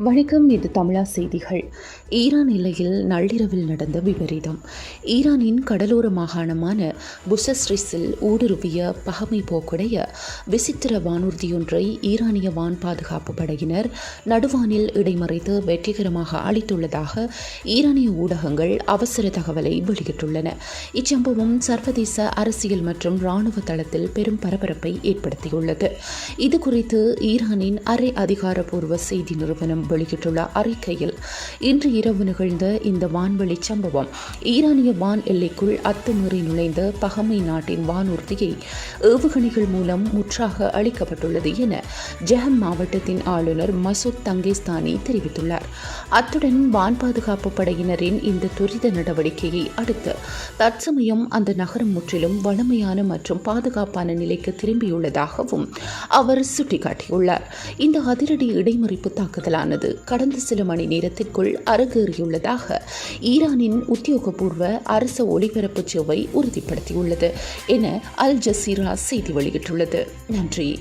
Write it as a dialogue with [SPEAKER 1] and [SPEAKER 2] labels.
[SPEAKER 1] வணக்கம். இது தமிழா செய்திகள். ஈரான் எல்லையில் நள்ளிரவில் நடந்த விபரீதம். ஈரானின் கடலோர மாகாணமான புசஸ்ரிஸில் ஊடுருவிய பகமை போக்குடைய விசித்திர வானூர்தியொன்றை ஈரானிய வான் பாதுகாப்பு படையினர் நடுவானில் இடைமறைத்து வெற்றிகரமாக அளித்துள்ளதாக ஈரானிய ஊடகங்கள் அவசர தகவலை வெளியிட்டுள்ளன. இச்சம்பவம் சர்வதேச அரசியல் மற்றும் இராணுவ தளத்தில் பெரும் பரபரப்பை ஏற்படுத்தியுள்ளது. இதுகுறித்து ஈரானின் அரை அதிகாரப்பூர்வ செய்தி நிறுவனம் வெளியிட்டுள்ள அறிக்கையில், இன்று இரவு நிகழ்ந்த இந்த வான்வெளி சம்பவம் ஈரானிய வான் எல்லைக்குள் அத்துமீறி நுழைந்த பகமை நாட்டின் வானூர்தியை ஏவுகணைகள் மூலம் முற்றாக அளிக்கப்பட்டுள்ளது என ஜெஹம் மாவட்டத்தின் ஆளுநர் மசூத் தங்கேஸ்தானி தெரிவித்துள்ளார். அத்துடன் வான் பாதுகாப்பு படையினரின் இந்த துரித நடவடிக்கையை அடுத்து தற்சமயம் அந்த நகரம் முற்றிலும் வளமையான மற்றும் பாதுகாப்பான நிலைக்கு திரும்பியுள்ளதாகவும் அவர் சுட்டிக்காட்டியுள்ளார். இந்த அதிரடி இடைமறிப்பு தாக்குதலானது கடந்த சில மணி நேரத்திற்குள் அரங்கேறியுள்ளதாக ஈரானின் உத்தியோகபூர்வ அரச ஒலிபரப்பு சேவை உறுதிப்படுத்தியுள்ளது என அல் ஜசீரா செய்தி வெளியிட்டுள்ளது. நன்றி.